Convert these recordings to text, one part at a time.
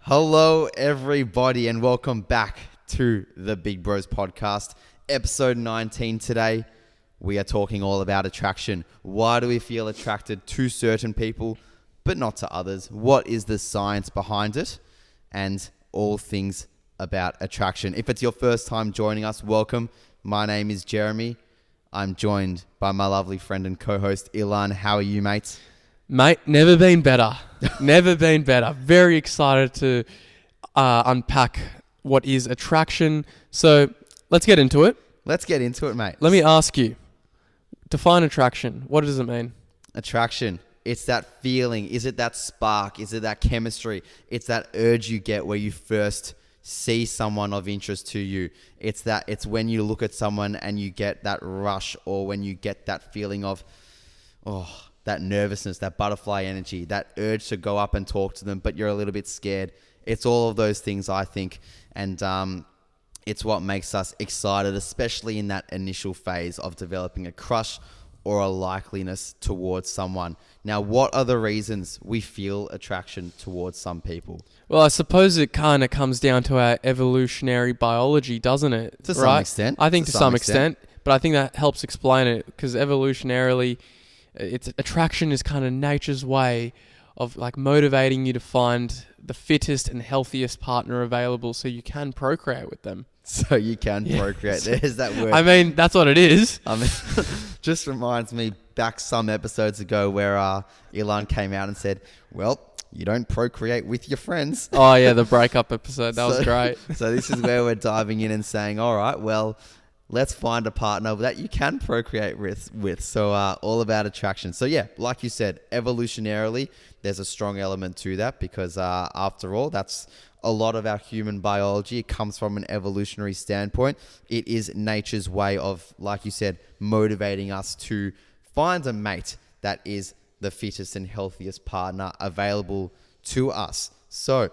Hello, everybody, and welcome back to the Big Bros Podcast, episode 19 today. We are talking all about attraction. Why do we feel attracted to certain people, but not to others? What is the science behind it? And all things about attraction. If it's your first time joining us, welcome. My name is Jeremy. I'm joined by my lovely friend and co-host, Ilan. How are you, mates? Mate, never been better. Never been better. Very excited to unpack what is attraction. So let's get into it. Let's get into it, mate. Let me ask you, define attraction. What does it mean? Attraction. It's that feeling. Is it that spark? Is it that chemistry? It's that urge you get where you first see someone of interest to you. It's when you look at someone and you get that rush, or when you get that feeling of, that nervousness, that butterfly energy, that urge to go up and talk to them, but you're a little bit scared. It's all of those things, I think. And it's what makes us excited, especially in that initial phase of developing a crush or a likeliness towards someone. Now, what are the reasons we feel attraction towards some people? Well, I suppose it kind of comes down to our evolutionary biology, doesn't it? To some extent. I think to some extent, but I think that helps explain it, because evolutionarily, attraction is kind of nature's way of like motivating you to find the fittest and healthiest partner available so you can procreate with them. So you can procreate. There's that word. I mean, that's what it is. I mean, just reminds me back some episodes ago where Ilan came out and said, well, you don't procreate with your friends. Oh yeah, the breakup episode. That was great. So this is where we're diving in and saying, all right, well, let's find a partner that you can procreate with. So all about attraction. So yeah, like you said, evolutionarily, there's a strong element to that because after all, that's a lot of our human biology. It comes from an evolutionary standpoint. It is nature's way of, like you said, motivating us to find a mate that is the fittest and healthiest partner available to us. So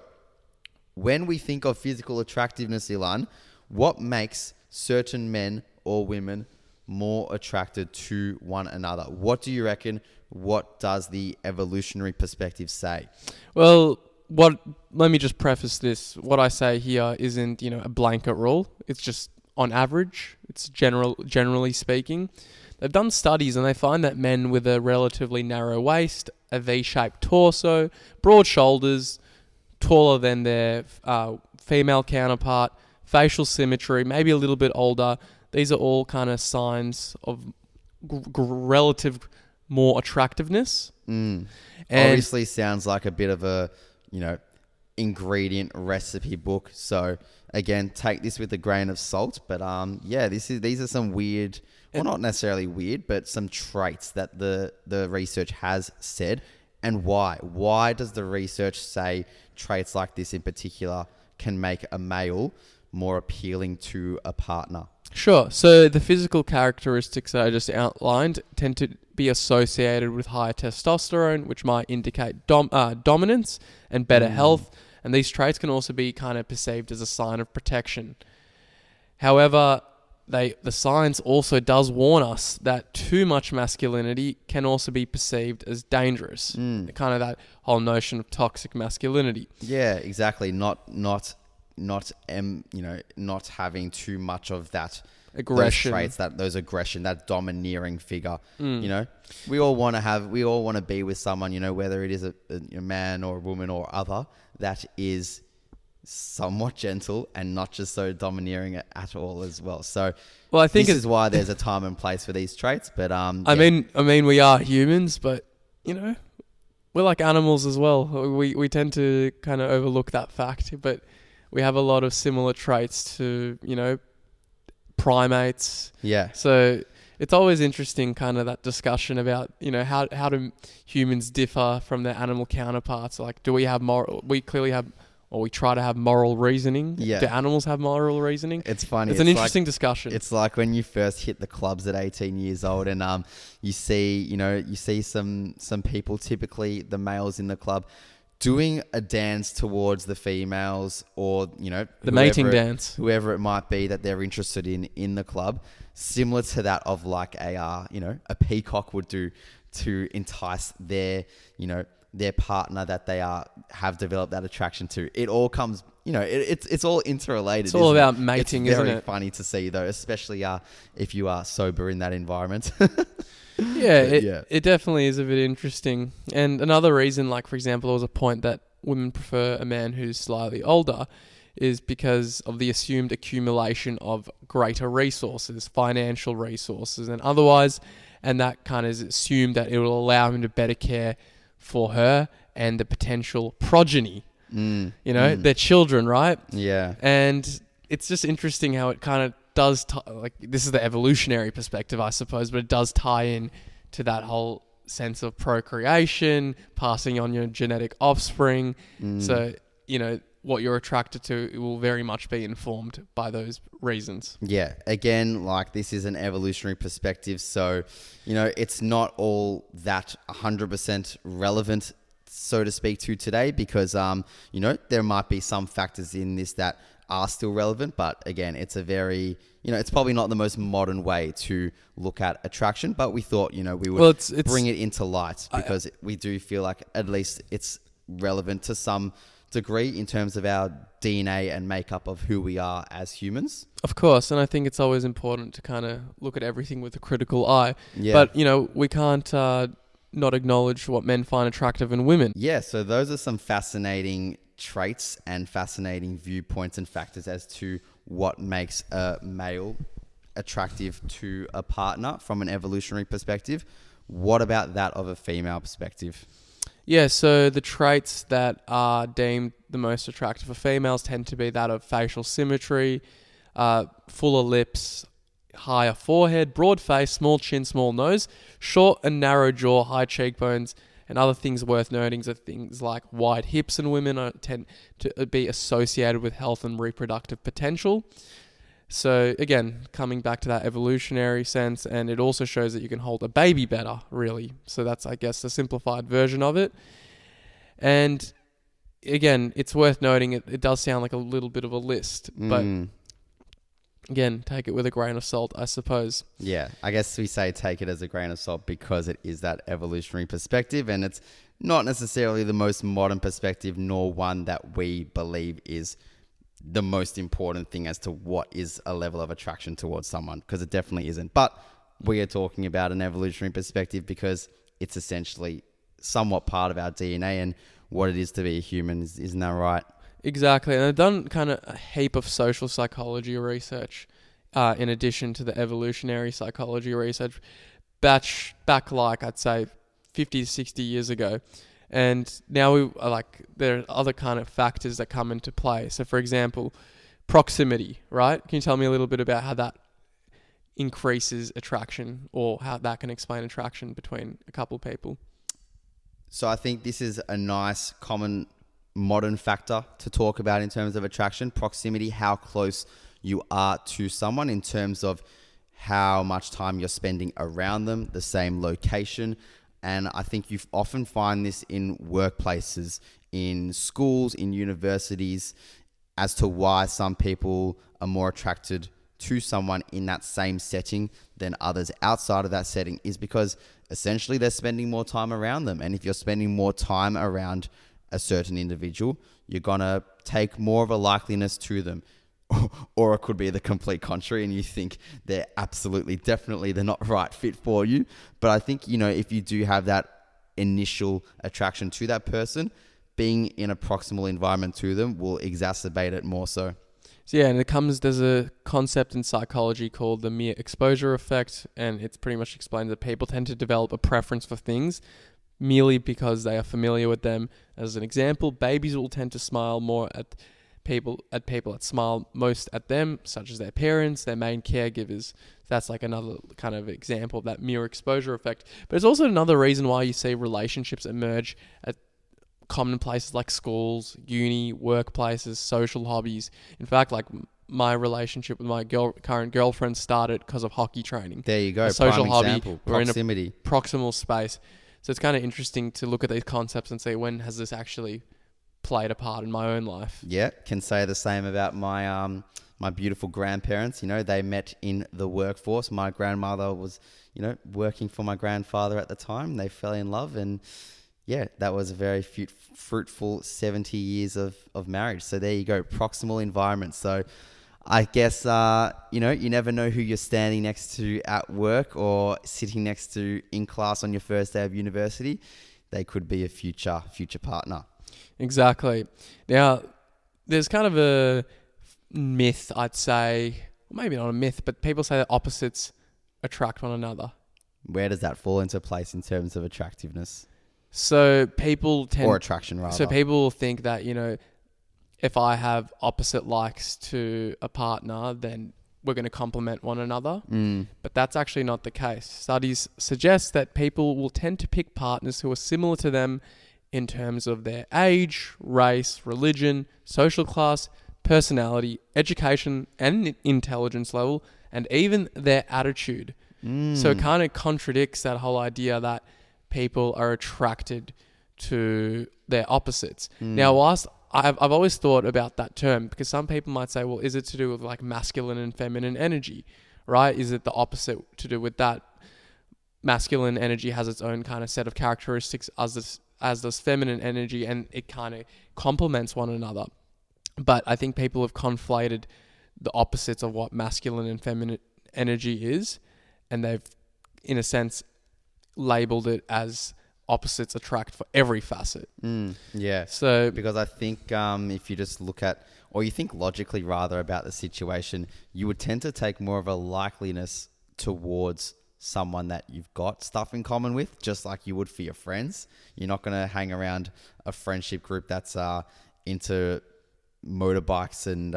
when we think of physical attractiveness, Ilan, what makes certain men or women more attracted to one another? What do you reckon? What does the evolutionary perspective say? Well, let me just preface this. What I say here isn't, a blanket rule. It's just on average. It's generally speaking. They've done studies and they find that men with a relatively narrow waist, a V-shaped torso, broad shoulders, taller than their female counterpart, facial symmetry, maybe a little bit older. These are all kind of signs of relative more attractiveness. And obviously sounds like a bit of a, ingredient recipe book. So again, take this with a grain of salt. But these are some weird, well, not necessarily weird, but some traits that the research has said. And why? Why does the research say traits like this in particular can make a male more appealing to a partner? Sure. So the physical characteristics that I just outlined tend to be associated with higher testosterone, which might indicate dominance and better health. And these traits can also be kind of perceived as a sign of protection. However, the science also does warn us that too much masculinity can also be perceived as dangerous. Kind of that whole notion of toxic masculinity. Yeah, exactly. Not having too much of that aggression, those traits, aggression, that domineering figure. We all want to be with someone, whether it is a man or a woman or other, that is somewhat gentle and not just so domineering at all as well. So, well, I think this is why there's a time and place for these traits. But I mean, we are humans, but we're like animals as well. We tend to kind of overlook that fact, but we have a lot of similar traits to, primates. Yeah. So it's always interesting, kind of that discussion about, how do humans differ from their animal counterparts? Like, do we have we clearly have, or we try to have moral reasoning? Yeah. Do animals have moral reasoning? It's funny. It's an interesting discussion. It's like when you first hit the clubs at 18 years old and you see some people, typically the males in the club, doing a dance towards the females, or the mating dance, whoever it might be that they're interested in the club, similar to that of like a peacock would do to entice their their partner that they have developed that attraction to. It all comes, it's all interrelated. It's all isn't about it? mating, it's isn't very it? funny to see though, especially if you are sober in that environment. Yeah, Yeah. it definitely is a bit interesting. And another reason, like for example, there was a point that women prefer a man who's slightly older is because of the assumed accumulation of greater resources, financial resources and otherwise, and that kind of is assumed that it will allow him to better care for her and the potential progeny, their children, right? Yeah. And it's just interesting how it kind of does, this is the evolutionary perspective, I suppose, but it does tie in to that whole sense of procreation, passing on your genetic offspring. So, what you're attracted to, it will very much be informed by those reasons. Yeah. Again, like this is an evolutionary perspective. So, it's not all that 100% relevant, so to speak, to today because, there might be some factors in this that are still relevant. But again, it's a very, it's probably not the most modern way to look at attraction. But we thought, we would bring it into light because we do feel like at least it's relevant to some degree in terms of our DNA and makeup of who we are as humans. Of course, and I think it's always important to kind of look at everything with a critical eye. Yeah. But, we can't not acknowledge what men find attractive in women. Yeah, so those are some fascinating traits and fascinating viewpoints and factors as to what makes a male attractive to a partner from an evolutionary perspective. What about that of a female perspective? Yeah, so the traits that are deemed the most attractive for females tend to be that of facial symmetry, fuller lips, higher forehead, broad face, small chin, small nose, short and narrow jaw, high cheekbones, and other things worth noting are things like wide hips in women tend to be associated with health and reproductive potential. So again, coming back to that evolutionary sense, and it also shows that you can hold a baby better, really. So that's, I guess, the simplified version of it. And again, it's worth noting it does sound like a little bit of a list, but again, take it with a grain of salt, I suppose. Yeah, I guess we say take it as a grain of salt because it is that evolutionary perspective and it's not necessarily the most modern perspective nor one that we believe is the most important thing as to what is a level of attraction towards someone, because it definitely isn't. But we are talking about an evolutionary perspective because it's essentially somewhat part of our DNA and what it is to be a human. Isn't that right? Exactly. And I've done kind of a heap of social psychology research in addition to the evolutionary psychology research back like I'd say 50 to 60 years ago. And now there are other kind of factors that come into play. So for example, proximity, right? Can you tell me a little bit about how that increases attraction or how that can explain attraction between a couple of people? So I think this is a nice common modern factor to talk about in terms of attraction. Proximity, how close you are to someone in terms of how much time you're spending around them, the same location. And I think you often find this in workplaces, in schools, in universities, as to why some people are more attracted to someone in that same setting than others outside of that setting is because essentially they're spending more time around them. And if you're spending more time around a certain individual, you're going to take more of a likeliness to them. Or it could be the complete contrary and you think they're definitely they're not right fit for you. But I think, if you do have that initial attraction to that person, being in a proximal environment to them will exacerbate it more so. So yeah, and there's a concept in psychology called the mere exposure effect, and it's pretty much explained that people tend to develop a preference for things merely because they are familiar with them. As an example, babies will tend to smile more at people that smile most at them, such as their parents, their main caregivers. That's like another kind of example of that mere exposure effect. But it's also another reason why you see relationships emerge at common places like schools, uni, workplaces, social hobbies. In fact, like my relationship with my current girlfriend started because of hockey training. There you go. A social Prime hobby. example. We're Proximity. in a proximal space. So it's kind of interesting to look at these concepts and see when has this actually played a part in my own life. Yeah, can say the same about my my beautiful grandparents. They met in the workforce. My grandmother was, working for my grandfather at the time. They fell in love and Yeah, that was a very fruitful 70 years of marriage. So there you go, proximal environment. So I guess, you know, you never know who you're standing next to at work or sitting next to in class on your first day of university. They could be a future partner. Exactly. Now, there's kind of a myth, I'd say, maybe not a myth, but people say that opposites attract one another. Where does that fall into place in terms of attractiveness? So people tend... Or attraction, rather. So people think that, you know, if I have opposite likes to a partner, then we're going to complement one another. But that's actually not the case. Studies suggest that people will tend to pick partners who are similar to them in terms of their age, race, religion, social class, personality, education, and intelligence level, and even their attitude. So it kind of contradicts that whole idea that people are attracted to their opposites. Now, whilst I've always thought about that term, because some people might say, well, is it to do with like masculine and feminine energy, right? Is it the opposite to do with that? Masculine energy has its own kind of set of characteristics as does feminine energy, and it kind of complements one another. But I think people have conflated the opposites of what masculine and feminine energy is, and they've, in a sense, labeled it as opposites attract for every facet. Yeah. So because I think if you just look at, or you think logically rather about the situation, you would tend to take more of a likeliness towards someone that you've got stuff in common with, just like you would for your friends. You're not going to hang around a friendship group that's into motorbikes and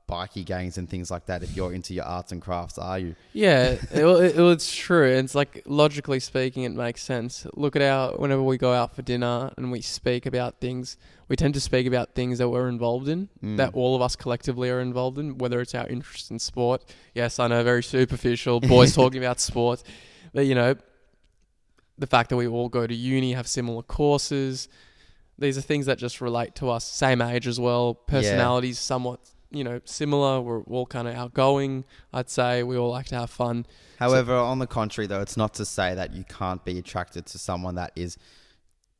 bikie gangs and things like that if you're into your arts and crafts, are you? yeah, it's true. It's like, logically speaking, it makes sense. Look at whenever we go out for dinner and we speak about things, we tend to speak about things that we're involved in, that all of us collectively are involved in, whether it's our interest in sport. Yes, I know, very superficial, boys talking about sport. But, you know, the fact that we all go to uni, have similar courses, these are things that just relate to us. Same age as well, personalities somewhat, you know, similar. We're all kind of outgoing, I'd say. We all like to have fun. However, on the contrary, though, it's not to say that you can't be attracted to someone that is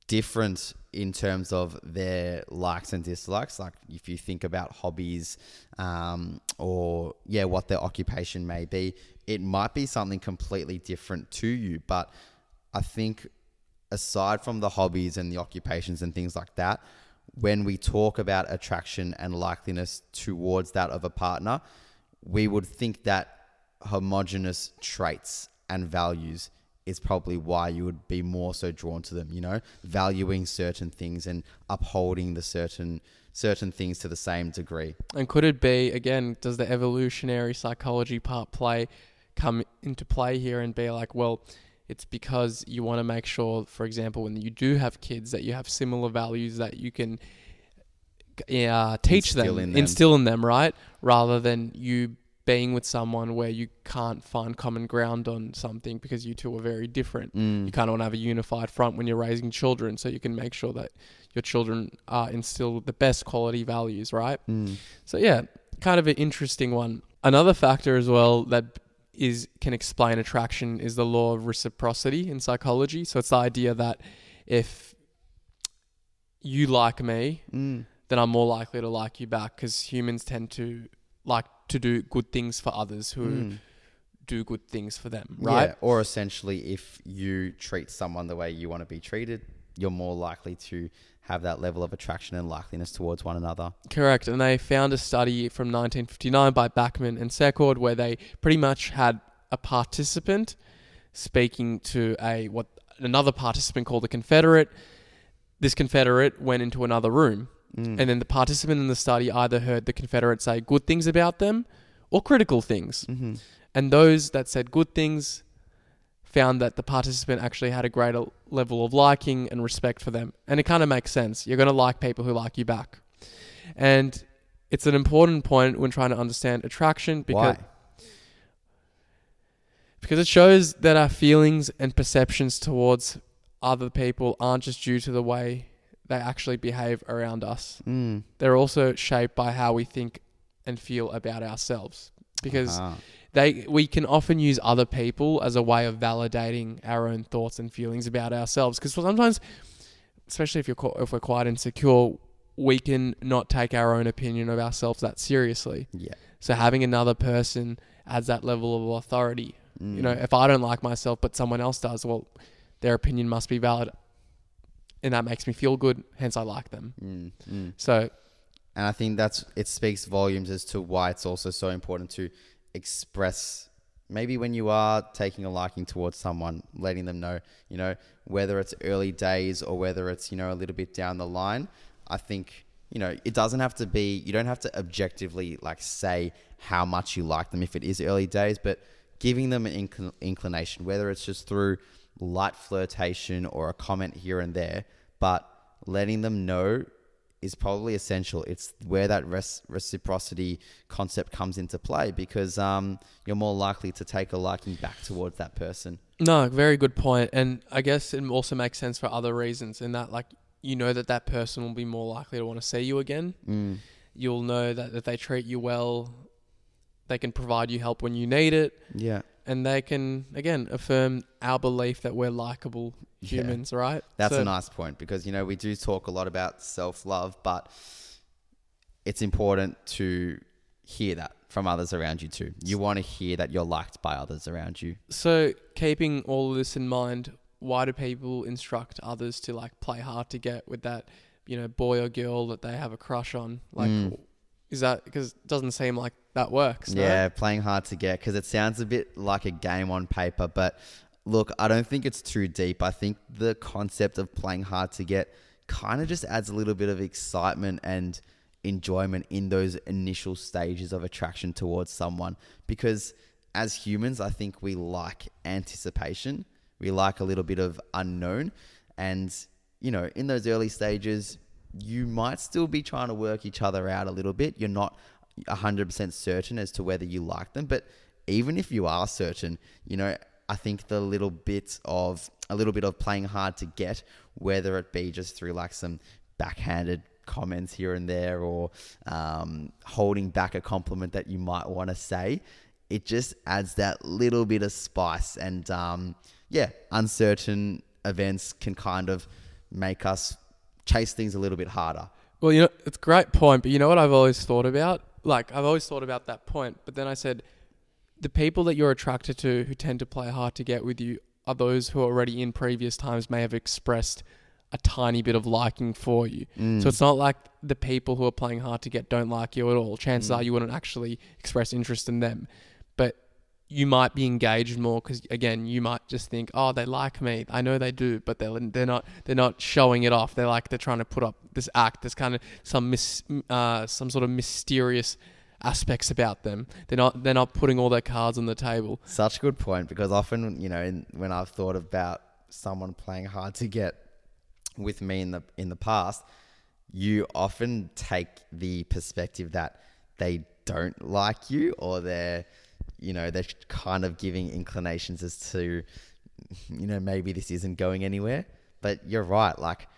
different in terms of their likes and dislikes. Like if you think about hobbies or, what their occupation may be, it might be something completely different to you. But I think aside from the hobbies and the occupations and things like that, when we talk about attraction and likeliness towards that of a partner, we would think that homogenous traits and values is probably why you would be more so drawn to them, you know, valuing certain things and upholding the certain things to the same degree. And could it be, again, does the evolutionary psychology part come into play here and be like, well, it's because you want to make sure, for example, when you do have kids, that you have similar values that you can teach them, instill in them, right? Rather than you being with someone where you can't find common ground on something because you two are very different. You kind of want to have a unified front when you're raising children, so you can make sure that your children are instilled with the best quality values, right? So yeah, kind of an interesting one. Another factor as well that can explain attraction is the law of reciprocity in psychology. So it's the idea that if you like me, then I'm more likely to like you back, because humans tend to like to do good things for others who do good things for them, right? Yeah, or essentially if you treat someone the way you want to be treated, you're more likely to have that level of attraction and likeliness towards one another. Correct. And they found a study from 1959 by Bachman and Secord where they pretty much had a participant speaking to another participant called a Confederate. This Confederate went into another room, and then the participant in the study either heard the Confederate say good things about them or critical things. And those that said good things found that the participant actually had a greater level of liking and respect for them. And it kind of makes sense. You're going to like people who like you back. And it's an important point when trying to understand attraction because Why? Because it shows that our feelings and perceptions towards other people aren't just due to the way they actually behave around us. They're also shaped by how we think and feel about ourselves. Because we can often use other people as a way of validating our own thoughts and feelings about ourselves. Because sometimes especially if we're quite insecure, we can not take our own opinion of ourselves that seriously. Yeah. So having another person adds that level of authority. You know, if I don't like myself, but someone else does, well, their opinion must be valid, and that makes me feel good. Hence, I like them. So, and I think it speaks volumes as to why it's also so important to express. Maybe when you are taking a liking towards someone, letting them know, you know, whether it's early days or whether it's, you know, a little bit down the line. I think, you know, it doesn't have to be, you don't have to objectively like say how much you like them if it is early days, but giving them an inclination, whether it's just through light flirtation or a comment here and there, but letting them know is probably essential. It's where that reciprocity concept comes into play, because you're more likely to take a liking back towards that person. No, very good point. And I guess it also makes sense for other reasons, in that, like, you know that person will be more likely to want to see you again. You'll know that if they treat you well, they can provide you help when you need it. Yeah. And they can, again, affirm our belief that we're likable humans, right? That's a nice point, because, you know, we do talk a lot about self-love, but it's important to hear that from others around you too. You want to hear that you're liked by others around you. So keeping all of this in mind, why do people instruct others to like play hard to get with that, you know, boy or girl that they have a crush on? Like, is that because it doesn't seem like that works? Yeah, no? playing hard to get, because it sounds a bit like a game on paper, but look, I don't think it's too deep. I think the concept of playing hard to get kind of just adds a little bit of excitement and enjoyment in those initial stages of attraction towards someone, because as humans, I think we like anticipation. We like a little bit of unknown, and, you know, in those early stages, you might still be trying to work each other out a little bit. You're not 100% certain as to whether you like them, but even if you are certain, you know, I think the little bit of playing hard to get, whether it be just through like some backhanded comments here and there, or holding back a compliment that you might want to say, it just adds that little bit of spice. And uncertain events can kind of make us chase things a little bit harder. Well, you know, it's a great point, but you know what I've always thought about? Like, I've always thought about that point, but then I said, the people that you're attracted to who tend to play hard to get with you are those who already in previous times may have expressed a tiny bit of liking for you. So it's not like the people who are playing hard to get don't like you at all. Chances are you wouldn't actually express interest in them, but you might be engaged more because, again, you might just think, oh, they like me. I know they do, but they're not showing it off. They're trying to put up this act. There's kind of some sort of mysterious aspects about them. They're not putting all their cards on the table. Such a good point, because often, you know, when I've thought about someone playing hard to get with me in the past, you often take the perspective that they don't like you, or they're kind of giving inclinations as to, you know, maybe this isn't going anywhere. But you're right. Like,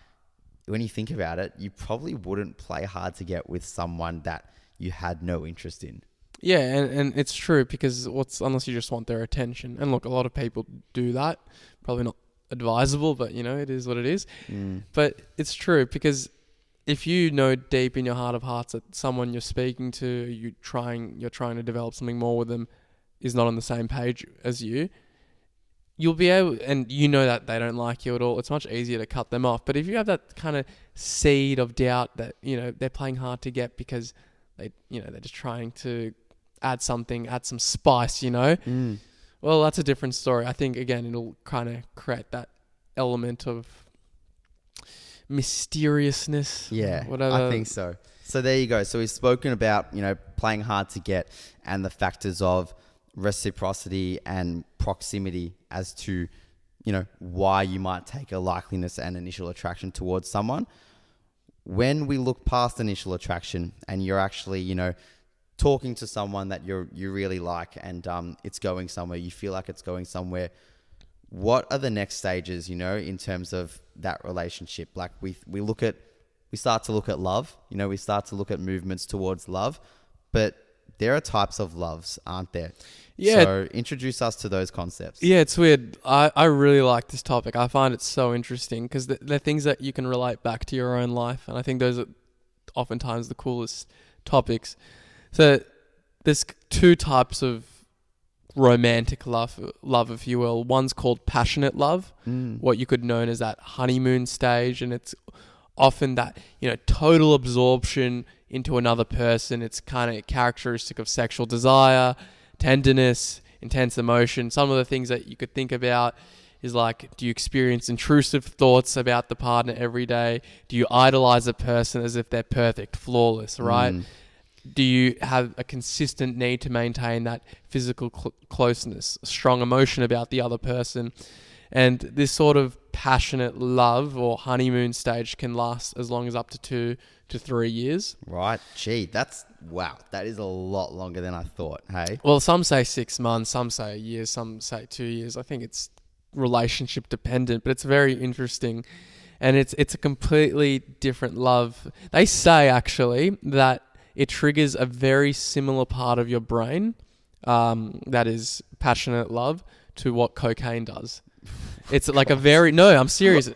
when you think about it, you probably wouldn't play hard to get with someone that you had no interest in. Yeah, and it's true, because unless you just want their attention. And look, a lot of people do that. Probably not advisable, but, you know, it is what it is. But it's true, because if you know deep in your heart of hearts that someone you're speaking to, you're trying to develop something more with them, is not on the same page as you, you'll be able, and you know that they don't like you at all, it's much easier to cut them off. But if you have that kind of seed of doubt that, you know, they're playing hard to get because they're just trying to add some spice, you know, well, that's a different story. I think, again, it'll kind of create that element of mysteriousness. Yeah, whatever. I think so. So there you go. So we've spoken about, you know, playing hard to get and the factors of reciprocity and proximity as to, you know, why you might take a likeliness and initial attraction towards someone. When we look past initial attraction and you're actually, you know, talking to someone that you really like, and it's going somewhere, you feel like it's going somewhere, what are the next stages, you know, in terms of that relationship? Like we start to look at love, you know, we start to look at movements towards love, but there are types of loves, aren't there? Yeah. So introduce us to those concepts. Yeah, it's weird. I really like this topic. I find it so interesting because they're things that you can relate back to your own life. And I think those are oftentimes the coolest topics. So there's two types of romantic love, if you will. One's called passionate love, what you could known as that honeymoon stage. And it's often that, total absorption into another person. It's kind of characteristic of sexual desire, tenderness, intense emotion. Some of the things that you could think about is like, do you experience intrusive thoughts about the partner every day? Do you idolize a person as if they're perfect, flawless, right? Do you have a consistent need to maintain that physical closeness, strong emotion about the other person? And this sort of passionate love or honeymoon stage can last as long as up to 2 to 3 years. Right. Gee, wow. That is a lot longer than I thought. Hey. Well, some say 6 months, some say a year, some say 2 years. I think it's relationship dependent, but it's very interesting. And it's a completely different love. They say actually that it triggers a very similar part of your brain, that is passionate love, to what cocaine does. It's like I'm serious,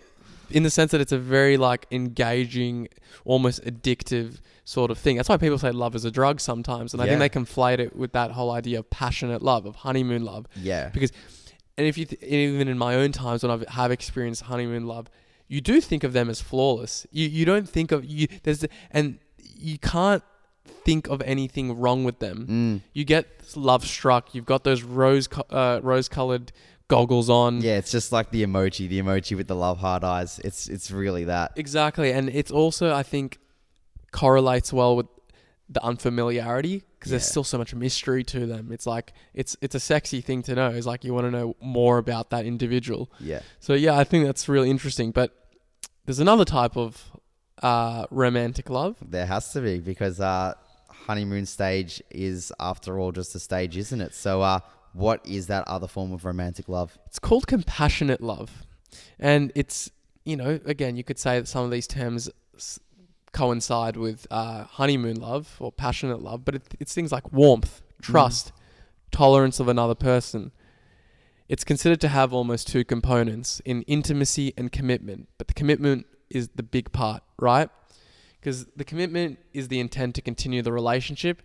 in the sense that it's a very like engaging, almost addictive sort of thing. That's why people say love is a drug sometimes. And I think they conflate it with that whole idea of passionate love, of honeymoon love. Yeah. Because, and if you, even in my own times when I have experienced honeymoon love, you do think of them as flawless. You don't think of, and you can't think of anything wrong with them. You get love struck. You've got those rose-colored goggles on. Yeah, it's just like the emoji with the love heart eyes. It's really that. Exactly. And it's also, I think, correlates well with the unfamiliarity, because there's still so much mystery to them. It's like, it's a sexy thing to know. It's like you want to know more about that individual. Yeah. So yeah, I think that's really interesting. But there's another type of romantic love. There has to be, because honeymoon stage is, after all, just a stage, isn't it? So what is that other form of romantic love? It's called compassionate love. And it's, again, you could say that some of these terms coincide with honeymoon love or passionate love, but it's things like warmth, trust, tolerance of another person. It's considered to have almost two components in intimacy and commitment, but the commitment is the big part, right? Because the commitment is the intent to continue the relationship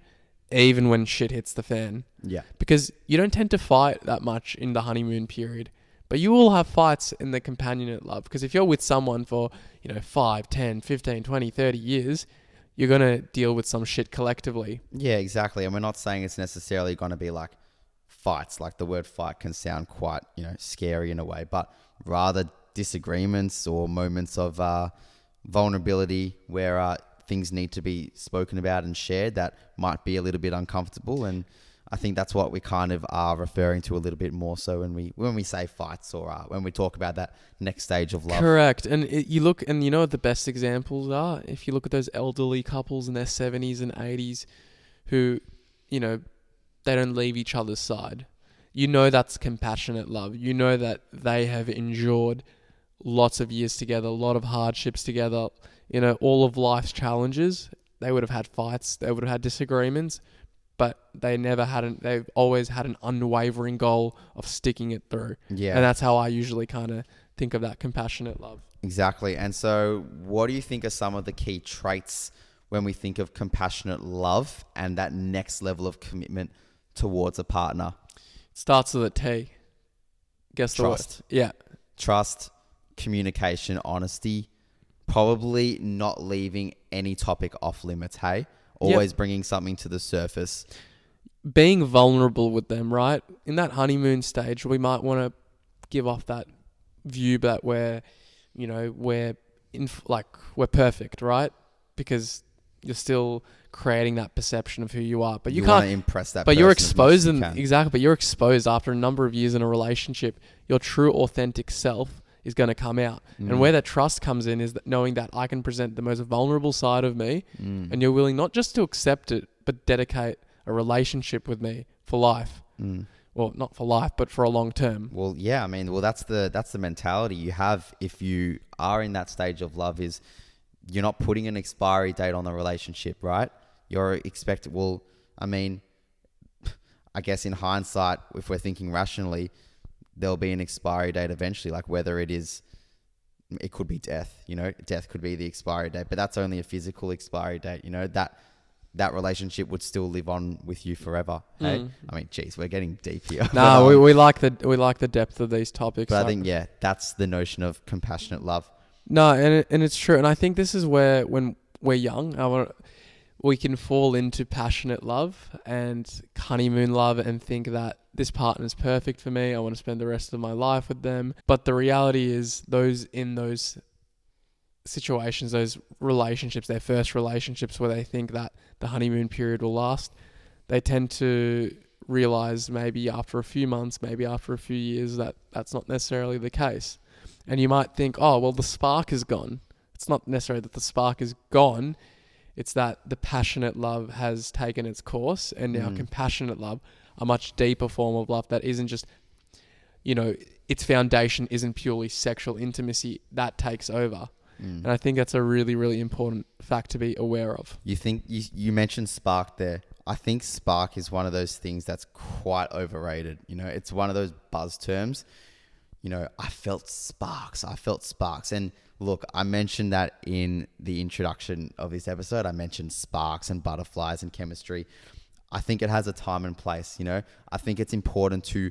even when shit hits the fan. Yeah. Because you don't tend to fight that much in the honeymoon period, but you will have fights in the companionate love. Because if you're with someone for, 5, 10, 15, 20, 30 years, you're going to deal with some shit collectively. Yeah, exactly. And we're not saying it's necessarily going to be like fights. Like, the word fight can sound quite, scary in a way, but rather disagreements or moments of vulnerability where things need to be spoken about and shared that might be a little bit uncomfortable. And I think that's what we kind of are referring to a little bit more so when we say fights, or when we talk about that next stage of love. Correct. And you look, and you know what the best examples are? If you look at those elderly couples in their 70s and 80s who, they don't leave each other's side. That's compassionate love. That they have endured lots of years together, a lot of hardships together, all of life's challenges. They would have had fights, they would have had disagreements, but they've always had an unwavering goal of sticking it through. Yeah. And that's how I usually kind of think of that compassionate love. Exactly. And so what do you think are some of the key traits when we think of compassionate love and that next level of commitment towards a partner? It starts with a T. Guess the word. Trust. Yeah. Trust, communication, honesty, probably not leaving any topic off limits, hey? Always bringing something to the surface. Being vulnerable with them, right? In that honeymoon stage, we might want to give off that view that we're perfect, right? Because you're still creating that perception of who you are, but you can't want to impress that. But person you're as much as exposing you can. exactly. But you're exposed after a number of years in a relationship. Your true, authentic self is going to come out, and where that trust comes in is that knowing that I can present the most vulnerable side of me, and you're willing not just to accept it, but dedicate a relationship with me for life. Well, not for life, but for a long term. Well, yeah, that's the mentality you have if you are in that stage of love. Is you're not putting an expiry date on the relationship, right? You're expecting, I mean, I guess in hindsight, if we're thinking rationally, there'll be an expiry date eventually, like whether it could be death, death could be the expiry date, but that's only a physical expiry date, that relationship would still live on with you forever. Hey, I mean, geez, we're getting deep here. No, we like the depth of these topics. But I think, yeah, that's the notion of compassionate love. No, and it's true. And I think this is where, when we're young, we can fall into passionate love and honeymoon love and think that this partner's perfect for me. I want to spend the rest of my life with them. But the reality is, those situations, those relationships, their first relationships where they think that the honeymoon period will last, they tend to realize maybe after a few months, maybe after a few years, that that's not necessarily the case. And you might think, oh, well, the spark is gone. It's not necessarily that the spark is gone. It's that the passionate love has taken its course, and now compassionate love, a much deeper form of love that isn't just, its foundation isn't purely sexual intimacy, that takes over. And I think that's a really, really important fact to be aware of. You think you mentioned spark there. I think spark is one of those things that's quite overrated. It's one of those buzz terms. I felt sparks. And look, I mentioned that in the introduction of this episode. I mentioned sparks and butterflies and chemistry. I think it has a time and place. I think it's important to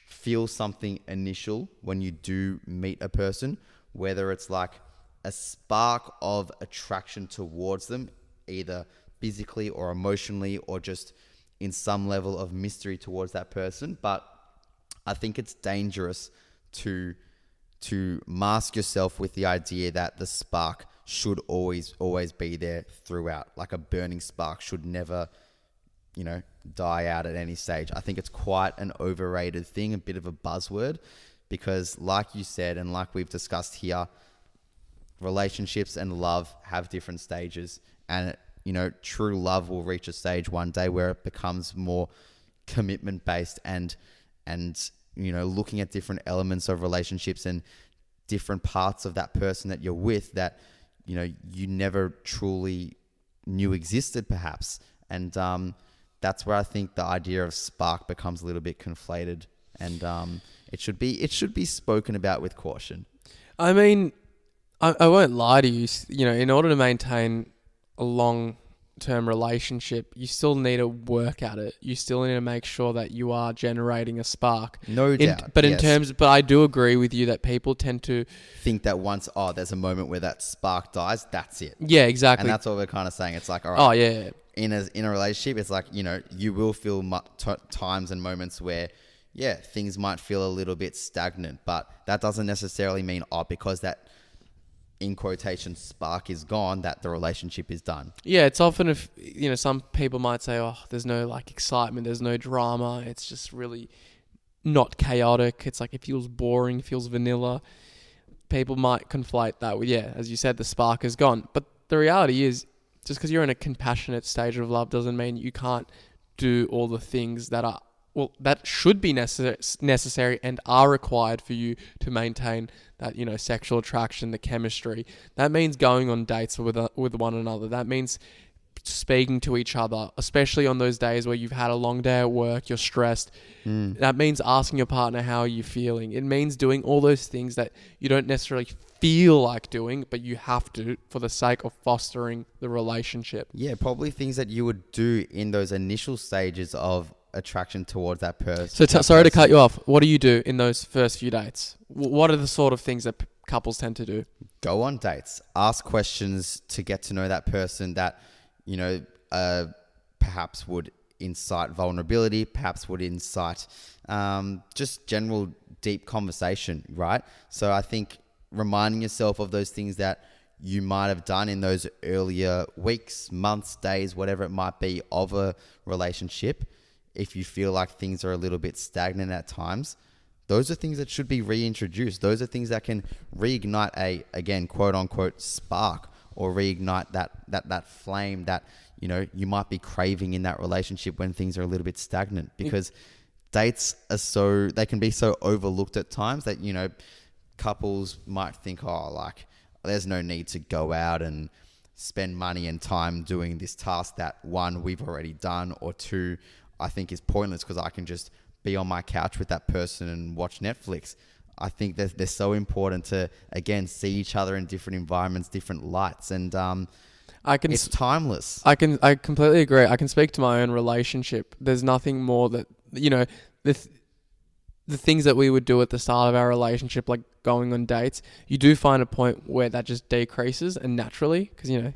feel something initial when you do meet a person, whether it's like a spark of attraction towards them, either physically or emotionally, or just in some level of mystery towards that person. But I think it's dangerous to mask yourself with the idea that the spark should always be there throughout. Like a burning spark should never, die out at any stage. I think it's quite an overrated thing, a bit of a buzzword, because like you said, and like we've discussed here, relationships and love have different stages, and true love will reach a stage one day where it becomes more commitment based and looking at different elements of relationships and different parts of that person that you're with that you never truly knew existed, perhaps. And that's where I think the idea of spark becomes a little bit conflated, and it should be spoken about with caution. I mean, I won't lie to you. In order to maintain a long-term relationship, you still need to work at it. You still need to make sure that you are generating a spark. No doubt. But yes. But I do agree with you that people tend to think that once, there's a moment where that spark dies, that's it. Yeah, exactly. And that's what we're kind of saying. It's like, all right. Oh yeah. In a relationship, it's like, you will feel times and moments where, things might feel a little bit stagnant, but that doesn't necessarily mean, because that, in quotation, spark is gone, that the relationship is done. Yeah, it's often, if some people might say, there's no excitement, there's no drama, it's just really not chaotic, it's like it feels boring, feels vanilla. People might conflate that with, as you said, the spark is gone. But the reality is, just because you're in a compassionate stage of love doesn't mean you can't do all the things that should be necessary and are required for you to maintain that, sexual attraction, the chemistry. That means going on dates with one another. That means speaking to each other, especially on those days where you've had a long day at work, you're stressed. That means asking your partner, how are you feeling? It means doing all those things that you don't necessarily feel like doing, but you have to for the sake of fostering the relationship. Yeah, probably things that you would do in those initial stages of attraction towards that person. So sorry to cut you off. What do you do in those first few dates? What are the sort of things that couples tend to do? Go on dates. Ask questions to get to know that person that, perhaps would incite vulnerability, perhaps would incite just general deep conversation, right? So I think reminding yourself of those things that you might have done in those earlier weeks, months, days, whatever it might be of a relationship, if you feel like things are a little bit stagnant at times, those are things that should be reintroduced. Those are things that can reignite a, again, quote unquote, spark, or reignite that flame that, you might be craving in that relationship when things are a little bit stagnant, because dates they can be so overlooked at times that, couples might think, there's no need to go out and spend money and time doing this task that, one, we've already done, or two, I think is pointless because I can just be on my couch with that person and watch Netflix. I think that they're so important to, again, see each other in different environments, different lights, and it's timeless. I completely agree. I can speak to my own relationship. There's nothing more that, the things that we would do at the start of our relationship, like going on dates, you do find a point where that just decreases, and naturally, because, it's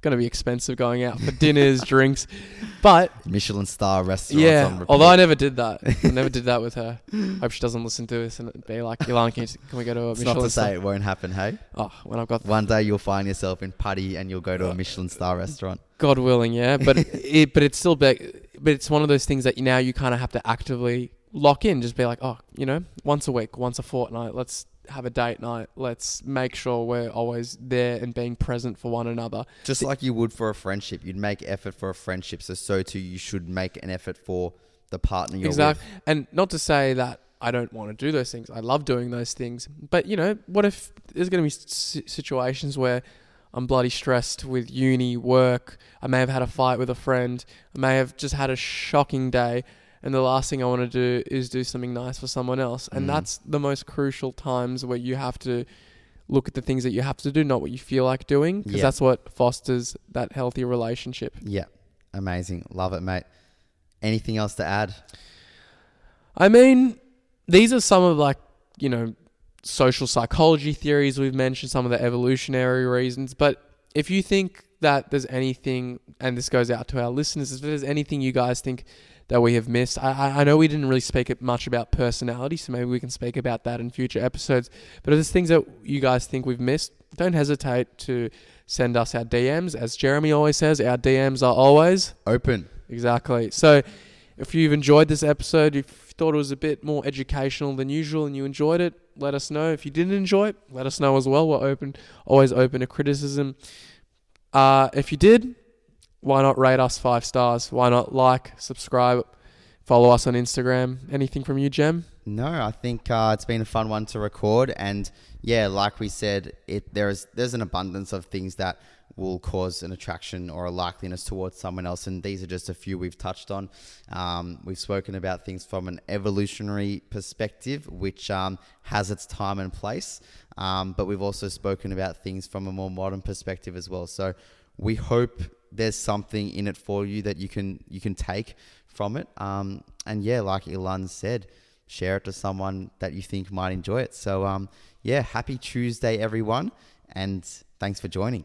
going to be expensive going out for dinners, drinks, but Michelin star restaurants. Yeah, although I never did that. I never did that with her. Hope she doesn't listen to this and be like, Ilan, can we go to a it's Michelin not to star? say it won't happen, hey? Oh, when I've got... One day you'll find yourself in Putty and you'll go to a Michelin star restaurant. God willing, yeah. But it's still big. But it's one of those things that now you kind of have to actively lock in. Just be like, once a week, once a fortnight, let's have a date night. Let's make sure we're always there and being present for one another. Just like you would for a friendship. You'd make effort for a friendship. So too you should make an effort for the partner you're with. And not to say that I don't want to do those things. I love doing those things. But, what if there's going to be situations where I'm bloody stressed with uni, work. I may have had a fight with a friend. I may have just had a shocking day. And the last thing I want to do is do something nice for someone else. And that's the most crucial times where you have to look at the things that you have to do, not what you feel like doing. Because that's what fosters that healthy relationship. Yeah. Amazing. Love it, mate. Anything else to add? I mean, these are some of social psychology theories we've mentioned, some of the evolutionary reasons. But if you think that there's anything, and this goes out to our listeners, if there's anything you guys think that we have missed. I know we didn't really speak much about personality, so maybe we can speak about that in future episodes. But if there's things that you guys think we've missed, don't hesitate to send us our DMs. As Jeremy always says, our DMs are always open. Exactly. So if you've enjoyed this episode, if you thought it was a bit more educational than usual and you enjoyed it, let us know. If you didn't enjoy it, let us know as well. We're always open to criticism. If you did, why not rate us 5 stars? Why not like, subscribe, follow us on Instagram? Anything from you, Jem? No, I think it's been a fun one to record. And yeah, like we said, there's an abundance of things that will cause an attraction or a likeliness towards someone else. And these are just a few we've touched on. We've spoken about things from an evolutionary perspective, which has its time and place. But we've also spoken about things from a more modern perspective as well. So we hope there's something in it for you that you can take from it. And yeah, like Ilan said, share it to someone that you think might enjoy it. So happy Tuesday, everyone. And thanks for joining.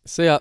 See ya.